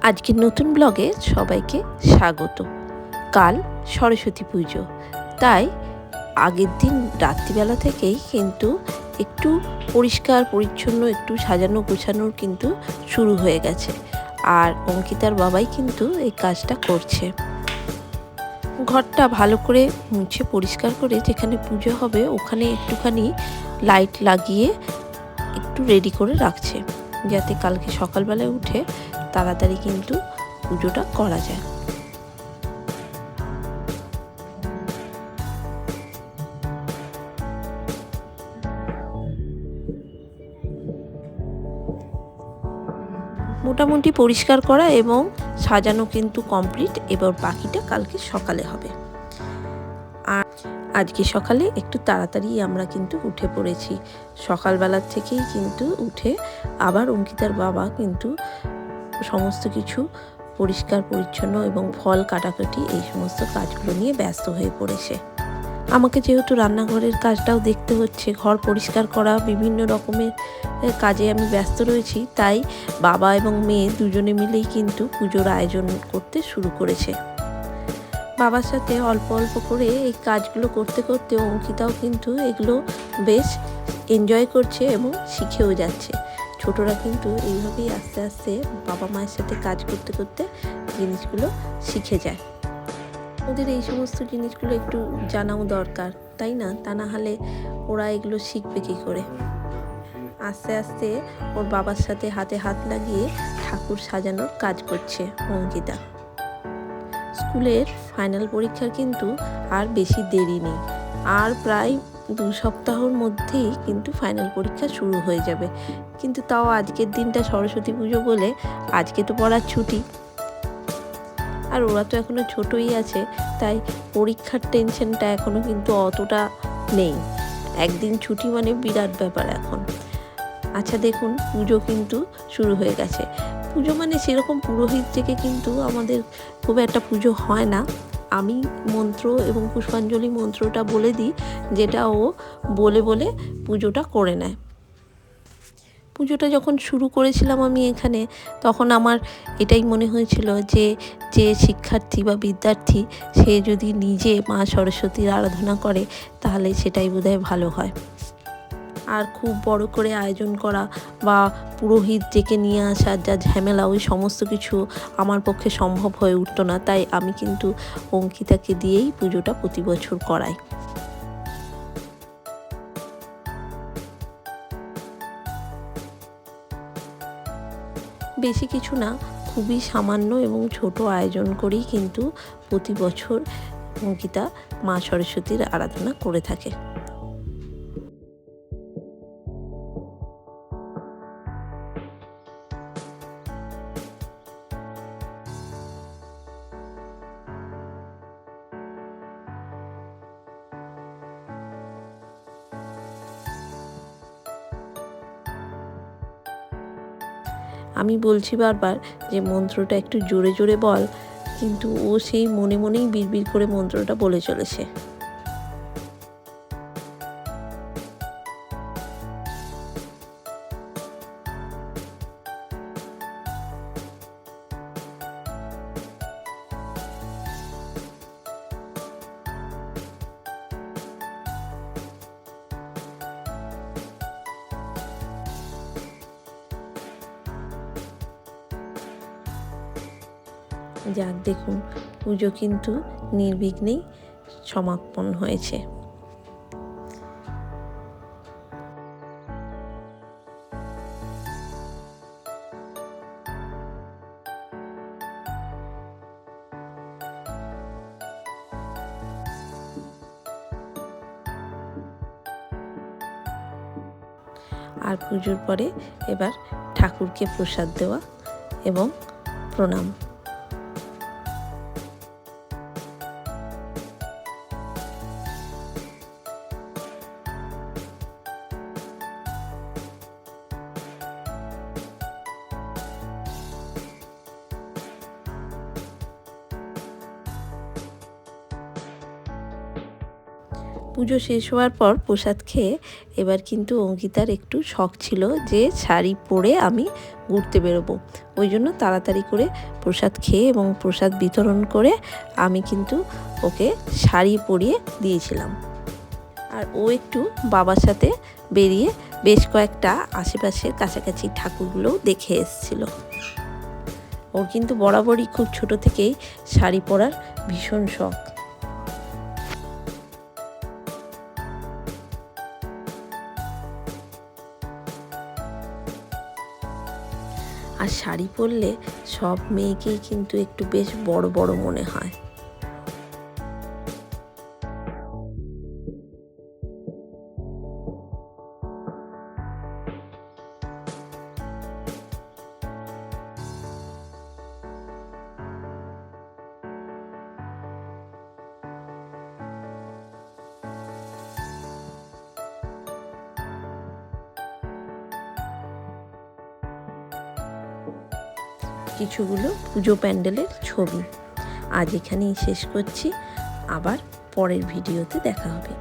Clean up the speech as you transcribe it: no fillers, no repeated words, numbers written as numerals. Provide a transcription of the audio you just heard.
আজকের নতুন ব্লগে সবাইকে স্বাগত। কাল সরস্বতী পুজো, তাই আগের দিন রাত্রিবেলা থেকেই কিন্তু একটু পরিষ্কার পরিচ্ছন্ন, একটু সাজানো গোছানোর কিন্তু শুরু হয়ে গেছে। আর অঙ্কিতার বাবাই কিন্তু এই কাজটা করছে। ঘরটা ভালো করে মুছে পরিষ্কার করে যেখানে পুজো হবে ওখানে একটুখানি লাইট লাগিয়ে একটু রেডি করে রাখছে, যাতে কালকে সকালবেলায় উঠে তাড়াতাড়ি কিন্তু পুজোটা করা যায়। মোটামুটি পরিষ্কার করা এবং সাজানো কিন্তু কমপ্লিট। এবার বাকিটা কালকে সকালে হবে। আর আজকে সকালে একটু তাড়াতাড়ি আমরা কিন্তু উঠে পড়েছি। সকালবেলার থেকেই কিন্তু উঠে আবার অঙ্কিতার বাবা কিন্তু সমস্ত কিছু পরিষ্কার পরিচ্ছন্ন এবং ফল কাটাকাটি এই সমস্ত কাজগুলো নিয়ে ব্যস্ত হয়ে পড়েছে। আমাকে যেহেতু রান্নাঘরের কাজটাও দেখতে হচ্ছে, ঘর পরিষ্কার করা, বিভিন্ন রকমের কাজে আমি ব্যস্ত রয়েছি, তাই বাবা এবং মেয়ে দুজনে মিলেই কিন্তু পুজোর আয়োজন করতে শুরু করেছে। বাবার সাথে অল্প অল্প করে এই কাজগুলো করতে করতে অঙ্কিতাও কিন্তু এগুলো বেশ এনজয় করছে এবং শিখেও যাচ্ছে। ছোটরা কিন্তু এইভাবেই আস্তে আস্তে বাবা মায়ের সাথে কাজ করতে করতে জিনিসগুলো শিখে যায়। ওদের এই সমস্ত জিনিসগুলো একটু জানাও দরকার, তাই না? তা না হলে ওরা এগুলো শিখবে কী করে? আস্তে আস্তে ওর বাবার সাথে হাতে হাত লাগিয়ে ঠাকুর সাজানোর কাজ করছে অঙ্কিতা। স্কুলের ফাইনাল পরীক্ষার কিন্তু আর বেশি দেরি নেই। আর প্রায় 2 সপ্তাহর মধ্যেই কিন্তু ফাইনাল পরীক্ষা শুরু হয়ে যাবে। কিন্তু তাও আজকের দিনটা সরস্বতী পুজো বলে আজকে তো পড়ার ছুটি। আর ওরা তো এখনও ছোটই আছে, তাই পরীক্ষার টেনশনটা এখনও কিন্তু অতটা নেই। একদিন ছুটি মানে বিরাট ব্যাপার এখন। আচ্ছা দেখুন, পুজো কিন্তু শুরু হয়ে গেছে। পুজো মানে সেরকম পুরোহিত থেকে কিন্তু আমাদের খুব একটা পুজো হয় না। আমি মন্ত্র এবং পুষ্পাঞ্জলি মন্ত্রটা বলে দিই, যেটা ও বলে বলে পুজোটা করে নেয়। পুজোটা যখন শুরু করেছিলাম আমি এখানে, তখন আমার এটাই মনে হয়েছিল যে যে শিক্ষার্থী বা বিদ্যার্থী সে যদি নিজে মা সরস্বতীর আরাধনা করে তাহলে সেটাই বোধহয় ভালো হয়। আর খুব বড় করে আয়োজন করা বা পুরোহিত ডেকে নিয়ে আসার যা ঝামেলা, ওই সমস্ত কিছু আমার পক্ষে সম্ভব হয়ে উঠতো না। তাই আমি কিন্তু অঙ্কিতাকে দিয়েই পুজোটা প্রতি বছর করাই। বেশি কিছু না, খুবই সামান্য এবং ছোট আয়োজন করেই কিন্তু প্রতি বছর অঙ্কিতা মা সরস্বতীর আরাধনা করে থাকে। আমি বলছি বারবার যে মন্ত্রটা একটু জোরে জোরে বল, কিন্তু ও সেই মনে মনেই বিড়বিড় করে মন্ত্রটা বলে চলেছে। যাক দেখুন, পুজো কিন্তু নির্বিঘ্নেই সমাপন হয়েছে। আর পুজোর পরে এবার ঠাকুরকে প্রসাদ দেওয়া এবং প্রণাম। পুজো শেষ হওয়ার পর প্রসাদ খেয়ে এবার কিন্তু অঙ্কিতার একটু শখ ছিল যে শাড়ি পরে আমি ঘুরতে বেরোবো। ওই জন্য তাড়াতাড়ি করে প্রসাদ খেয়ে এবং প্রসাদ বিতরণ করে আমি কিন্তু ওকে শাড়ি পরিয়ে দিয়েছিলাম। আর ও একটু বাবার সাথে বেরিয়ে বেশ কয়েকটা আশেপাশের কাছাকাছি ঠাকুরগুলোও দেখে এসেছিল। ওর কিন্তু বরাবরই খুব ছোট থেকেই শাড়ি পরার ভীষণ শখ। আর শাড়ি পরলে সব মেয়েকেই কিন্তু একটু বেশ বড় বড় মনে হয়। কিছুগুলো পুজো প্যান্ডেলের ছবি। আজ এখানেই শেষ করছি, আবার পরের ভিডিওতে দেখা হবে।